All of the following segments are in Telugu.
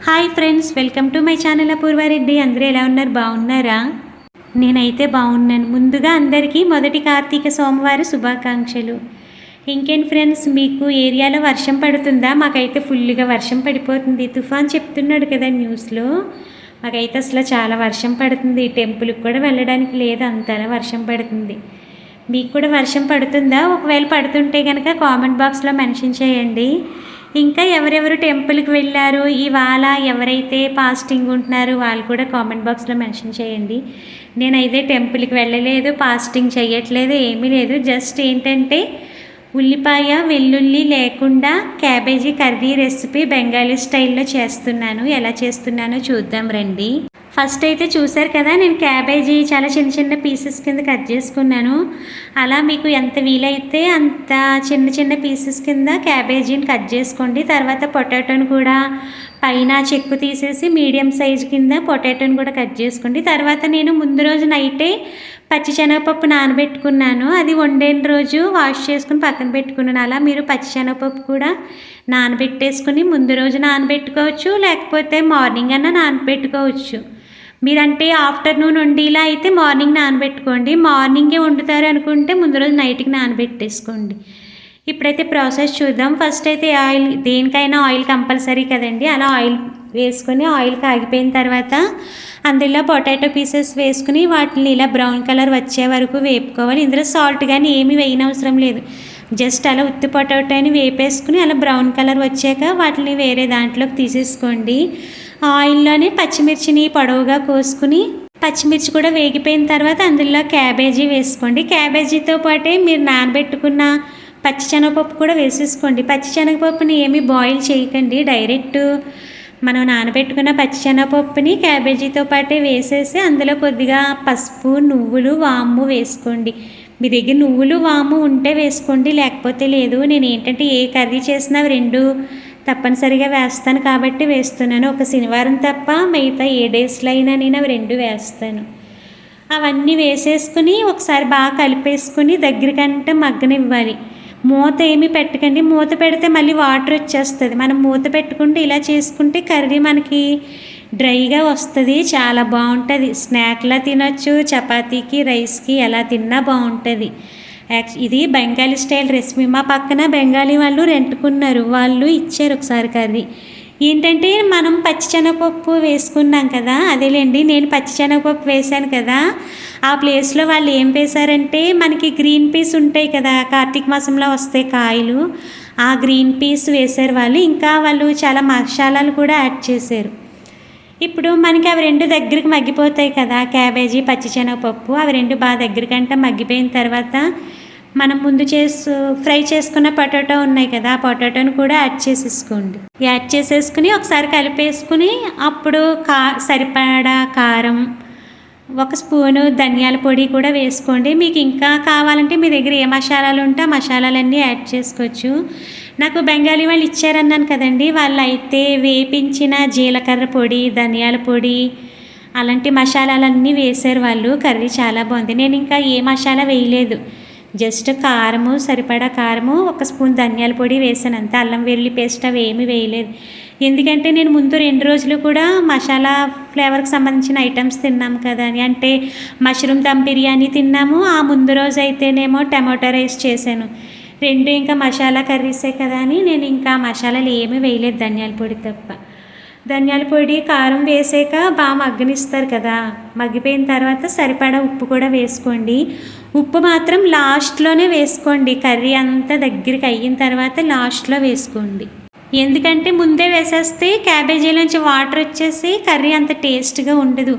Hi friends, welcome to my channel Apoorva Reddy. అందరూ ఎలా ఉన్నారు? బాగున్నారా? నేనైతే బాగున్నాను. ముందుగా అందరికీ మొదటి కార్తీక సోమవారం శుభాకాంక్షలు. ఇంకేంటి ఫ్రెండ్స్, మీకు ఏరియాలో వర్షం పడుతుందా? మాకైతే ఫుల్గా వర్షం పడిపోతుంది. తుఫాన్ చెప్తున్నాడు కదా న్యూస్లో. మాకైతే అసలు చాలా వర్షం పడుతుంది. టెంపుల్కి కూడా వెళ్ళడానికి లేదు, అంతలా వర్షం పడుతుంది. మీకు కూడా వర్షం పడుతుందా? ఒకవేళ పడుతుంటే కనుక కామెంట్ బాక్స్లో మెన్షన్ చేయండి. ఇంకా ఎవరెవరు టెంపుల్కి వెళ్ళారు, ఇవాళ ఎవరైతే ఫాస్టింగ్ ఉంటున్నారో వాళ్ళు కూడా కామెంట్ బాక్స్లో మెన్షన్ చేయండి. నేనైతే టెంపుల్కి వెళ్ళలేదు, ఫాస్టింగ్ చేయట్లేదు, ఏమీ లేదు. జస్ట్ ఏంటంటే ఉల్లిపాయ వెల్లుల్లి లేకుండా క్యాబేజీ కర్రీ రెసిపీ బెంగాలీ స్టైల్లో చేస్తున్నాను. ఎలా చేస్తున్నానో చూద్దాం రండి. ఫస్ట్ అయితే చూసారు కదా, నేను క్యాబేజీ చాలా చిన్న చిన్న పీసెస్ కింద కట్ చేసుకున్నాను. అలా మీకు ఎంత వీలైతే అంత చిన్న చిన్న పీసెస్ కింద క్యాబేజీని కట్ చేసుకోండి. తర్వాత పొటాటోని కూడా పైన చెక్కు తీసేసి మీడియం సైజు కింద పొటాటోని కూడా కట్ చేసుకోండి. తర్వాత నేను ముందు రోజు నైటే పచ్చిశనగపప్పు నానబెట్టుకున్నాను. అది వండిన రోజు వాష్ చేసుకుని పక్కన పెట్టుకున్నాను. అలా మీరు పచ్చిశనగపప్పు కూడా నానబెట్టేసుకుని ముందు రోజు నానబెట్టుకోవచ్చు, లేకపోతే మార్నింగ్ అన్నా నానబెట్టుకోవచ్చు. మీరంటే ఆఫ్టర్నూన్ వండిలా అయితే మార్నింగ్ నానబెట్టుకోండి. మార్నింగే వండుతారు అనుకుంటే ముందు రోజు నైట్కి నానబెట్టేసుకోండి. ఇప్పుడైతే ప్రాసెస్ చూద్దాం. ఫస్ట్ అయితే ఆయిల్, దేనికైనా ఆయిల్ కంపల్సరీ కదండి. అలా ఆయిల్ వేసుకొని ఆయిల్ కాగిపోయిన తర్వాత అందులో పొటాటో పీసెస్ వేసుకుని వాటిని ఇలా బ్రౌన్ కలర్ వచ్చే వరకు వేపుకోవాలి. ఇందులో సాల్ట్ కానీ ఏమీ వేయనవసరం లేదు. జస్ట్ అలా ఉత్తి పొటాటోని వేపేసుకుని అలా బ్రౌన్ కలర్ వచ్చాక వాటిని వేరే దాంట్లోకి తీసేసుకోండి. ఆయిల్లోనే పచ్చిమిర్చిని పొడవుగా కోసుకుని పచ్చిమిర్చి కూడా వేగిపోయిన తర్వాత అందులో క్యాబేజీ వేసుకోండి. క్యాబేజీతో పాటే మీరు నానబెట్టుకున్న పచ్చిశనగపప్పు కూడా వేసేసుకోండి. పచ్చిశనగపప్పుని ఏమీ బాయిల్ చేయకండి, డైరెక్ట్ మనం నానబెట్టుకున్న పచ్చిశనగపప్పుని క్యాబేజీతో పాటే వేసేసి అందులో కొద్దిగా పసుపు, నువ్వులు, వాము వేసుకోండి. మీ దగ్గర నువ్వులు వాము ఉంటే వేసుకోండి, లేకపోతే లేదు. నేను ఏంటంటే ఏ కర్రీ చేసినా రెండు తప్పనిసరిగా వేస్తాను కాబట్టి వేస్తున్నాను. ఒక శనివారం తప్ప మిగతా ఏ డేస్లో అయినా నేను అవి రెండు వేస్తాను. అవన్నీ వేసేసుకుని ఒకసారి బాగా కలిపేసుకుని దగ్గరికంటే మగ్గనివ్వాలి. మూత ఏమీ పెట్టకండి. మూత పెడితే మళ్ళీ వాటర్ వచ్చేస్తుంది. మనం మూత పెట్టుకుంటే ఇలా చేసుకుంటే కర్రీ మనకి డ్రైగా వస్తుంది, చాలా బాగుంటుంది. స్నాక్లా తినొచ్చు, చపాతీకి రైస్కి ఎలా తిన్నా బాగుంటుంది. ఇది బెంగాలీ స్టైల్ రెసిపీ. మా పక్కన బెంగాలీ వాళ్ళు రెంట్కున్నారు, వాళ్ళు ఇచ్చారు ఒకసారి కర్రీ. ఏంటంటే మనం పచ్చిశనగపప్పు వేసుకున్నాం కదా, అదేలేండి నేను పచ్చిశనగపప్పు వేశాను కదా, ఆ ప్లేస్లో వాళ్ళు ఏం వేశారంటే మనకి గ్రీన్ పీస్ ఉంటాయి కదా, కార్తీక మాసంలో వస్తాయి కాయలు, ఆ గ్రీన్ పీస్ వేశారు వాళ్ళు. ఇంకా వాళ్ళు చాలా మసాలాలు కూడా యాడ్ చేశారు. ఇప్పుడు మనకి అవి రెండు దగ్గరికి మగ్గిపోతాయి కదా, క్యాబేజీ పచ్చిశనగపప్పు, అవి రెండు బాగా దగ్గరికంటే మగ్గిపోయిన తర్వాత మనం ముందు ఫ్రై చేసుకున్న పొటాటో ఉన్నాయి కదా, ఆ పొటాటోని కూడా యాడ్ చేసేసుకోండి. యాడ్ చేసేసుకుని ఒకసారి కలిపేసుకుని అప్పుడు సరిపడా కారం, ఒక స్పూను ధనియాల పొడి కూడా వేసుకోండి. మీకు ఇంకా కావాలంటే మీ దగ్గర ఏ మసాలాలు ఉంటే ఆ మసాలాలన్నీ యాడ్ చేసుకోవచ్చు. నాకు బెంగాలీ వాళ్ళు ఇచ్చారన్నాను కదండి, వాళ్ళు అయితే వేపించిన జీలకర్ర పొడి, ధనియాల పొడి అలాంటి మసాలాలన్నీ వేశారు వాళ్ళు. కర్రీ చాలా బాగుంది. నేను ఇంకా ఏ మసాలా వేయలేదు, జస్ట్ కారము, సరిపడా కారము, ఒక స్పూన్ ధనియాల పొడి వేసాను అంతే. అల్లం వెల్లుల్లి పేస్ట్ అవి ఏమీ వేయలేదు. ఎందుకంటే నేను ముందు 2 రోజులు కూడా మసాలా ఫ్లేవర్కి సంబంధించిన ఐటమ్స్ తిన్నాము కదా అని, అంటే మష్రూమ్ దమ్ బిర్యానీ తిన్నాము. ఆ ముందు రోజు అయితేనేమో టమాటో రైస్ చేశాను. రెండు ఇంకా మసాలా కర్రీసే కదా అని నేను ఇంకా మసాలాలు ఏమీ వేయలేదు, ధనియాల పొడి తప్ప. ధనియాల పొడి కారం వేసాక బాగా మగ్గనిస్తారు కదా, మగ్గిపోయిన తర్వాత సరిపడా ఉప్పు కూడా వేసుకోండి. ఉప్పు మాత్రం లాస్ట్లోనే వేసుకోండి. కర్రీ అంతా దగ్గరికి అయిన తర్వాత లాస్ట్లో వేసుకోండి. ఎందుకంటే ముందే వేసేస్తే క్యాబేజీలోంచి వాటర్ వచ్చేసి కర్రీ అంత టేస్ట్గా ఉండదు.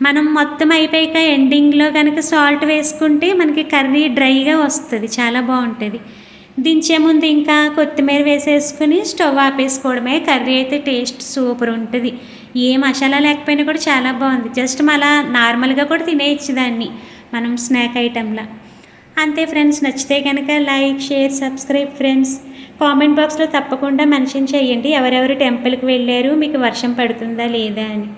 మనం మొత్తం అయిపోయాక ఎండింగ్లో కనుక సాల్ట్ వేసుకుంటే మనకి కర్రీ డ్రైగా వస్తుంది, చాలా బాగుంటుంది. దించే ముందు ఇంకా కొత్తిమీర వేసేసుకుని స్టవ్ ఆపేసుకోవడమే. కర్రీ అయితే టేస్ట్ సూపర్ ఉంటుంది. ఏ మసాలా లేకపోయినా కూడా చాలా బాగుంది. జస్ట్ మళ్ళా నార్మల్గా కూడా తినేయచ్చు దాన్ని మనం స్నాక్ ఐటెంలా. అంతే ఫ్రెండ్స్, నచ్చితే కనుక like, share, subscribe friends. Comment బాక్స్లో తప్పకుండా మెన్షన్ చేయండి ఎవరెవరు టెంపుల్కి వెళ్ళారు, మీకు వర్షం పడుతుందా లేదా అని.